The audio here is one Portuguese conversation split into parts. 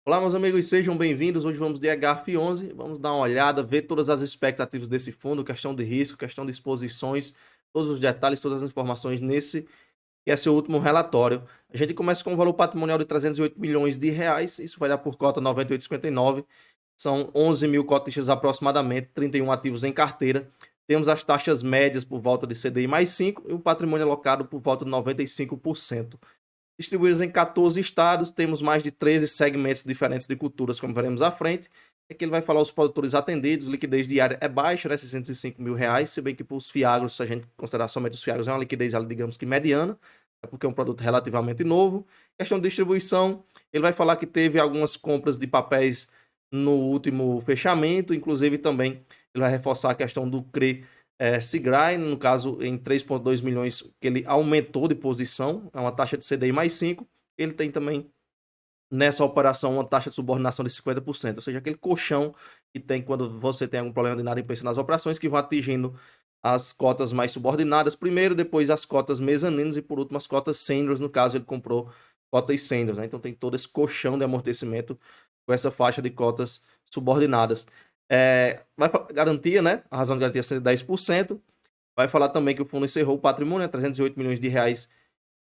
Olá, meus amigos, sejam bem-vindos. Hoje vamos de HF11, vamos dar uma olhada, ver todas as expectativas desse fundo, questão de risco, questão de exposições, todos os detalhes, todas as informações nesse que é seu último relatório. A gente começa com um valor patrimonial de 308 milhões de reais, isso vai dar por cota 98,59, são 11 mil cotistas aproximadamente, 31 ativos em carteira. Temos as taxas médias por volta de CDI mais 5 e o patrimônio alocado por volta de 95%. Distribuídos em 14 estados, temos mais de 13 segmentos diferentes de culturas, como veremos à frente. Aqui ele vai falar os produtores atendidos, liquidez diária é baixa, né, 605 mil reais, se bem que para os fiagros, se a gente considerar somente os fiagros, é uma liquidez, digamos que mediana, é porque é um produto relativamente novo. Questão de distribuição, ele vai falar que teve algumas compras de papéis no último fechamento, inclusive também ele vai reforçar a questão do CRE Seagram, no caso em 3,2 milhões, que ele aumentou de posição, é uma taxa de CDI mais 5. Ele tem também nessa operação uma taxa de subordinação de 50%, ou seja, aquele colchão que tem quando você tem algum problema de inadimplência nas operações, que vão atingindo as cotas mais subordinadas primeiro, depois as cotas mezaninas e por último as cotas seniors, no caso ele comprou cotas seniors, né? Então tem todo esse colchão de amortecimento com essa faixa de cotas subordinadas. Vai garantia, né? A razão de garantia é 10%. Vai falar também que o fundo encerrou o patrimônio, 308 milhões de reais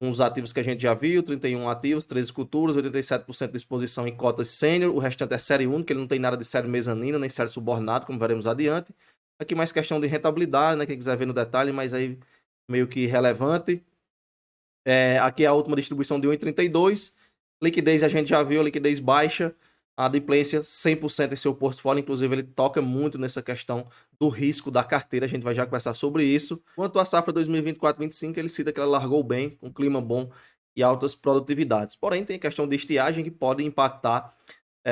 com os ativos que a gente já viu, 31 ativos, 13 culturas, 87% de exposição em cotas sênior, o restante é série única, ele não tem nada de série mezanina, nem série subordinado, como veremos adiante. Aqui mais questão de rentabilidade, né? Quem quiser ver no detalhe, mas aí meio que relevante. Aqui é a última distribuição de 1,32. Liquidez a gente já viu, liquidez baixa. A adimplência 100% em seu portfólio, inclusive ele toca muito nessa questão do risco da carteira, a gente vai já conversar sobre isso. Quanto à safra 2024-25, ele cita que ela largou bem, com clima bom e altas produtividades. Porém, tem a questão de estiagem que pode impactar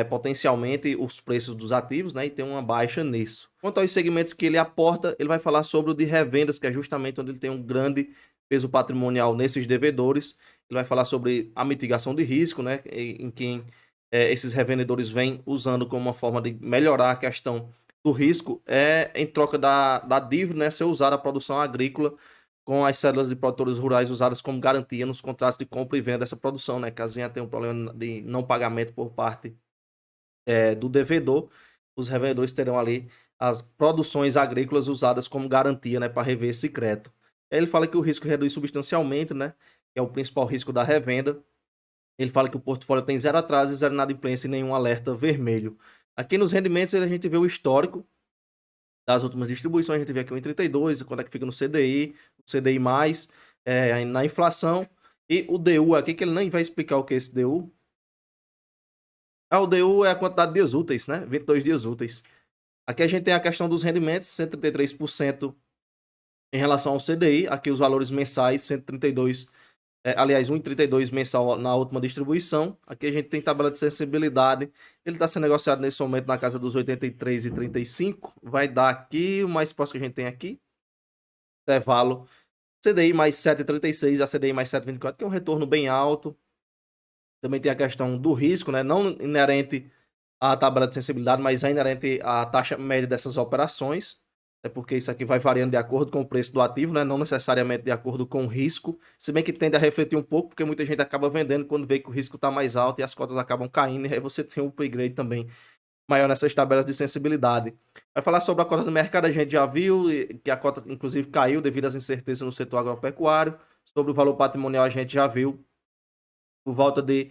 potencialmente os preços dos ativos, né, e tem uma baixa nisso. Quanto aos segmentos que ele aporta, ele vai falar sobre o de revendas, que é justamente onde ele tem um grande peso patrimonial nesses devedores. Ele vai falar sobre a mitigação de risco, né, em quem esses revendedores vêm usando como uma forma de melhorar a questão do risco, em troca da dívida, né, ser usada a produção agrícola com as cédulas de produtores rurais usadas como garantia nos contratos de compra e venda dessa produção, né, caso venha a ter um problema de não pagamento por parte do devedor, os revendedores terão ali as produções agrícolas usadas como garantia, né, para rever esse crédito. Aí ele fala que o risco reduz substancialmente, né, que é o principal risco da revenda. Ele fala que o portfólio tem zero atraso, zero inadimplência e nenhum alerta vermelho. Aqui nos rendimentos a gente vê o histórico das últimas distribuições, a gente vê aqui o 1,32, quando é que fica no CDI, o CDI+, na inflação, e o DU aqui, que ele nem vai explicar o que é esse DU. O DU é a quantidade de dias úteis, né? 22 dias úteis. Aqui a gente tem a questão dos rendimentos, 133% em relação ao CDI. Aqui os valores mensais, 132, aliás, 1,32 mensal na última distribuição. Aqui a gente tem tabela de sensibilidade. Ele está sendo negociado nesse momento na casa dos 83,35. Vai dar aqui, o mais próximo que a gente tem aqui, intervalo CDI mais 7,36 a CDI mais 7,24, que é um retorno bem alto. Também tem a questão do risco, né? Não inerente à tabela de sensibilidade, mas é inerente à taxa média dessas operações. É porque isso aqui vai variando de acordo com o preço do ativo, né? Não necessariamente de acordo com o risco. Se bem que tende a refletir um pouco, porque muita gente acaba vendendo quando vê que o risco está mais alto e as cotas acabam caindo, e aí você tem um upgrade também maior nessas tabelas de sensibilidade. Vai falar sobre a cota do mercado, a gente já viu que a cota inclusive caiu devido às incertezas no setor agropecuário. Sobre o valor patrimonial a gente já viu por volta de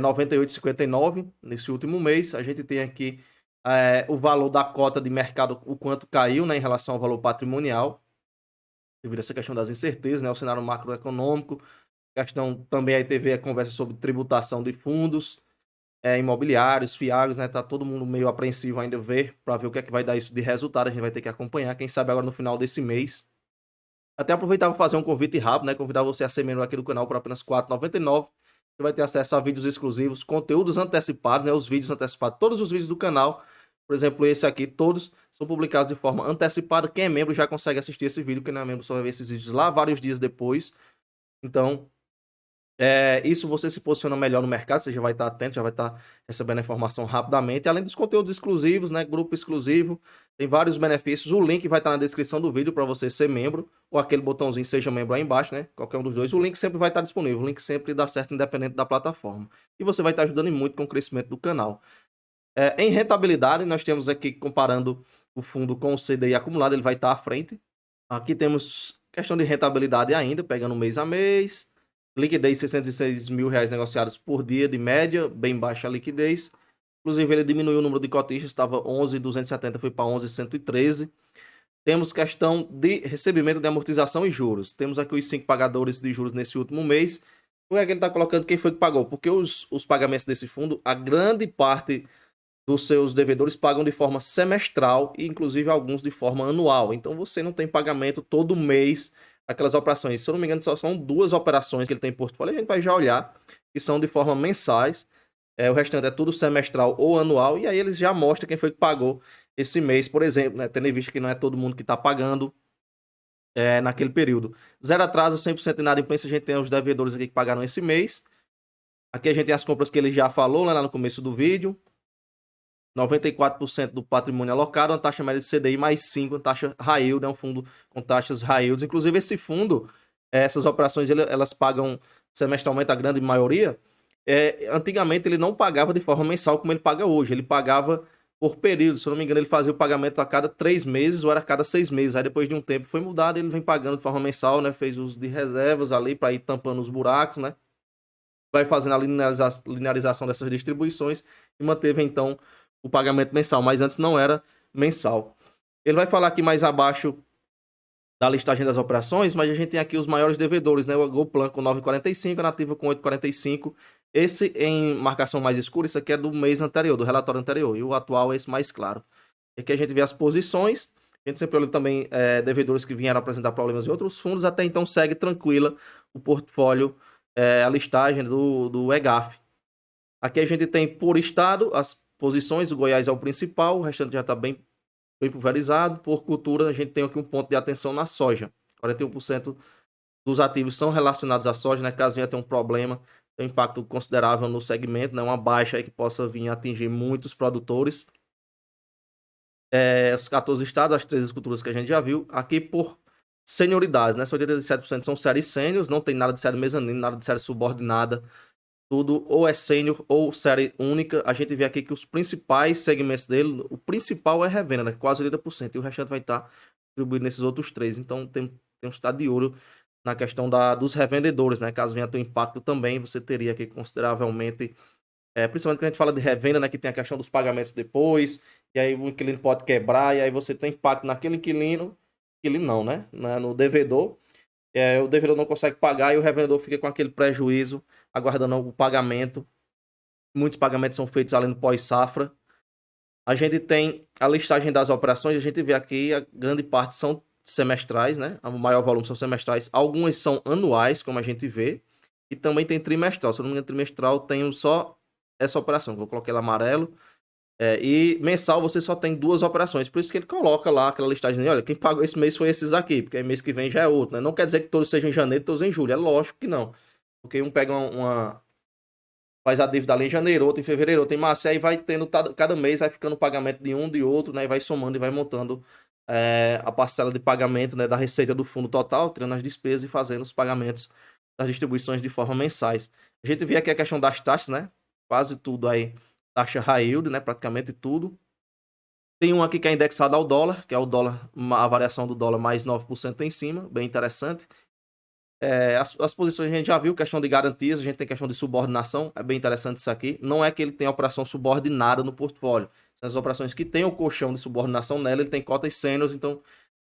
98,59 nesse último mês. A gente tem aqui o valor da cota de mercado, o quanto caiu, né, em relação ao valor patrimonial, devido a essa questão das incertezas, né, o cenário macroeconômico, questão também aí teve a conversa sobre tributação de fundos imobiliários, fiagros, né, tá todo mundo meio apreensivo ainda ver, para ver o que é que vai dar isso de resultado, a gente vai ter que acompanhar, quem sabe agora no final desse mês. Até aproveitar para fazer um convite rápido, né, convidar você a ser membro aqui do canal por apenas R$ 4,99. Você vai ter acesso a vídeos exclusivos, conteúdos antecipados, né? Os vídeos antecipados, todos os vídeos do canal, por exemplo, esse aqui, todos são publicados de forma antecipada. Quem é membro já consegue assistir esse vídeo, quem não é membro só vai ver esses vídeos lá vários dias depois. Então, Isso você se posiciona melhor no mercado, você já vai estar atento, já vai estar recebendo a informação rapidamente, além dos conteúdos exclusivos, né, grupo exclusivo, tem vários benefícios, o link vai estar na descrição do vídeo para você ser membro, ou aquele botãozinho seja membro aí embaixo, né, qualquer um dos dois, o link sempre vai estar disponível, o link sempre dá certo independente da plataforma, e você vai estar ajudando muito com o crescimento do canal. Em rentabilidade, nós temos aqui, comparando o fundo com o CDI acumulado, ele vai estar à frente. Aqui temos questão de rentabilidade ainda, pegando mês a mês. Liquidez, R$ 606 mil negociados por dia, de média, bem baixa a liquidez. Inclusive, ele diminuiu o número de cotistas, estava 11.270, foi para 11.113. Temos questão de recebimento de amortização e juros. Temos aqui os 5 pagadores de juros nesse último mês. Como é que ele está colocando quem foi que pagou? Porque os pagamentos desse fundo, a grande parte dos seus devedores pagam de forma semestral e inclusive alguns de forma anual. Então você não tem pagamento todo mês aquelas operações. Se eu não me engano, só são 2 operações que ele tem em portfólio. A gente vai já olhar que são de forma mensais. O restante é tudo semestral ou anual. E aí eles já mostram quem foi que pagou esse mês, por exemplo, né? Tendo em vista que não é todo mundo que está pagando naquele período. Zero atraso, 100% de inadimplência. A gente tem os devedores aqui que pagaram esse mês. Aqui a gente tem as compras que ele já falou lá no começo do vídeo. 94% do patrimônio alocado, uma taxa média de CDI mais 5, uma taxa high yield, é um fundo com taxas high yields. Inclusive, esse fundo, essas operações, elas pagam semestralmente, a grande maioria. Antigamente, ele não pagava de forma mensal como ele paga hoje, ele pagava por período. Se eu não me engano, ele fazia o pagamento a cada 3 meses ou era a cada 6 meses. Aí, depois de um tempo, foi mudado, ele vem pagando de forma mensal, né? Fez uso de reservas ali para ir tampando os buracos, né? Vai fazendo a linearização dessas distribuições e manteve, então, o pagamento mensal, mas antes não era mensal. Ele vai falar aqui mais abaixo da listagem das operações, mas a gente tem aqui os maiores devedores, né? O Golplan com 9,45, a Nativa com 8,45. Esse em marcação mais escura, isso aqui é do mês anterior, do relatório anterior, e o atual é esse mais claro. Aqui a gente vê as posições, a gente sempre olha também devedores que vieram apresentar problemas em outros fundos, até então segue tranquila o portfólio, a listagem do EGAF. Aqui a gente tem por estado as posições, o Goiás é o principal, o restante já está bem pulverizado. Por cultura, a gente tem aqui um ponto de atenção na soja. 41% dos ativos são relacionados à soja, né? Caso venha ter um problema, tem um impacto considerável no segmento, né? Uma baixa aí que possa vir a atingir muitos produtores. Os 14 estados, as 13 culturas que a gente já viu. Aqui por senioridades, né? 87% são séries sêniores, não tem nada de série mezanino, nada de série subordinada. Tudo ou é sênior ou série única. A gente vê aqui que os principais segmentos dele, o principal é revenda, né? Quase 80%, e o restante vai estar distribuído nesses outros 3. Então temos que estar de olho na questão dos revendedores, né? Caso venha ter um impacto também, você teria aqui consideravelmente, principalmente quando a gente fala de revenda, né? Que tem a questão dos pagamentos depois, e aí o inquilino pode quebrar, e aí você tem impacto naquele inquilino não, né? No devedor. O devedor não consegue pagar e o revendedor fica com aquele prejuízo, aguardando o pagamento. Muitos pagamentos são feitos além do pós-safra. A gente tem a listagem das operações, a gente vê aqui, a grande parte são semestrais, né? O maior volume são semestrais. Algumas são anuais, como a gente vê. E também tem trimestral. Se eu não me engano, trimestral tem só essa operação, que eu coloquei lá amarelo. E mensal você só tem 2 operações. Por isso que ele coloca lá aquela listagem. Olha, quem pagou esse mês foi esses aqui, porque mês que vem já é outro, né? Não quer dizer que todos sejam em janeiro, todos em julho. É lógico que não. Porque um pega faz a dívida ali em janeiro, outro em fevereiro, outro em março, e aí vai tendo, cada mês vai ficando o pagamento de um, de outro, né? E vai somando e vai montando a parcela de pagamento, né, da receita do fundo total, tirando as despesas e fazendo os pagamentos das distribuições de forma mensais. A gente vê aqui a questão das taxas, né? Quase tudo aí, taxa high yield, né? Praticamente tudo. Tem um aqui que é indexado ao dólar, que é o dólar, a variação do dólar mais 9% em cima, bem interessante. As posições a gente já viu, questão de garantias, a gente tem questão de subordinação, é bem interessante isso aqui. Não é que ele tem operação subordinada no portfólio. São as operações que tem o colchão de subordinação nela, ele tem cotas sêniores, então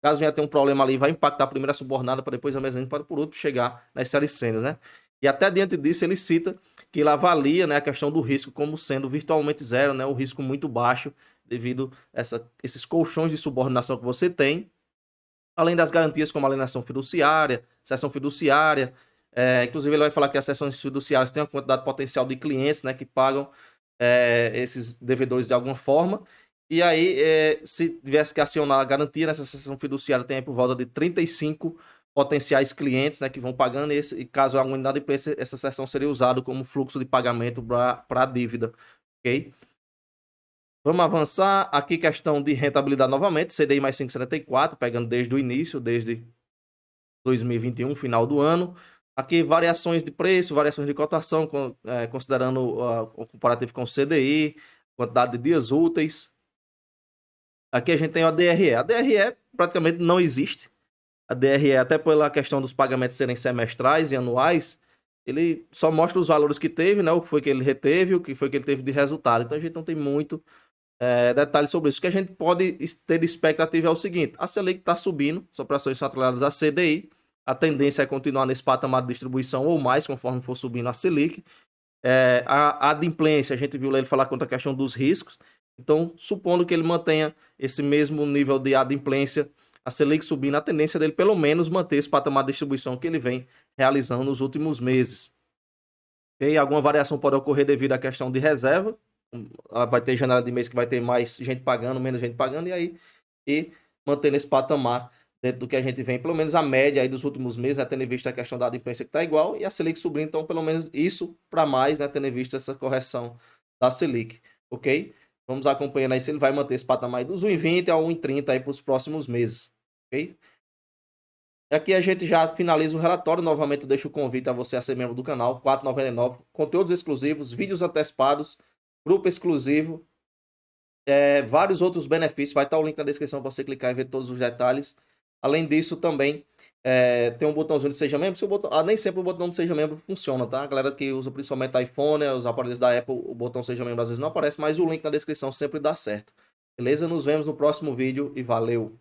caso venha ter um problema ali, vai impactar a primeira subordinada para depois a mezanino, para por último chegar nas séries sêniores, né? E até diante disso ele cita que ele avalia, né, a questão do risco como sendo virtualmente zero, né, o risco muito baixo devido a esses colchões de subordinação que você tem, além das garantias como alienação fiduciária, cessão fiduciária. Inclusive ele vai falar que as cessões fiduciárias têm uma quantidade potencial de clientes, né, que pagam esses devedores de alguma forma. E aí, se tivesse que acionar a garantia nessa cessão fiduciária, tem aí por volta de 35 potenciais clientes, né, que vão pagando, e caso alguma inadimplência, essa seção seria usada como fluxo de pagamento para a dívida, ok? Vamos avançar aqui, questão de rentabilidade novamente, CDI mais 5,74, pegando desde o início, desde 2021, final do ano. Aqui variações de preço, variações de cotação, considerando o comparativo com o CDI, quantidade de dias úteis. Aqui a gente tem a DRE. A DRE praticamente não existe. A DRE, até pela questão dos pagamentos serem semestrais e anuais, ele só mostra os valores que teve, né? O que foi que ele reteve, o que foi que ele teve de resultado. Então a gente não tem muito detalhes sobre isso. O que a gente pode ter de expectativa é o seguinte: a Selic está subindo, as operações são atreladas a CDI, a tendência é continuar nesse patamar de distribuição ou mais, conforme for subindo a Selic. A adimplência, a gente viu ele falar contra a questão dos riscos. Então, supondo que ele mantenha esse mesmo nível de adimplência, a Selic subindo, a tendência dele pelo menos manter esse patamar de distribuição que ele vem realizando nos últimos meses. E alguma variação pode ocorrer devido à questão de reserva. Vai ter janela de mês que vai ter mais gente pagando, menos gente pagando, e mantendo esse patamar dentro do que a gente vem, pelo menos a média aí dos últimos meses, né, tendo em vista a questão da adimplência que está igual, e a Selic subindo, então pelo menos isso para mais, né, tendo em vista essa correção da Selic, ok? Vamos acompanhando aí se ele vai manter esse patamar aí dos 1,20 a 1,30 aí para os próximos meses, ok? E aqui a gente já finaliza o relatório. Novamente eu deixo o convite a você a ser membro do canal, R$ 4,99, conteúdos exclusivos, vídeos antecipados, grupo exclusivo, vários outros benefícios. Vai estar o link na descrição para você clicar e ver todos os detalhes. Além disso, também tem um botãozinho de Seja Membro. Nem sempre o botão de Seja Membro funciona, tá? A galera que usa principalmente iPhone, os aparelhos da Apple, o botão Seja Membro às vezes não aparece, mas o link na descrição sempre dá certo. Beleza? Nos vemos no próximo vídeo e valeu!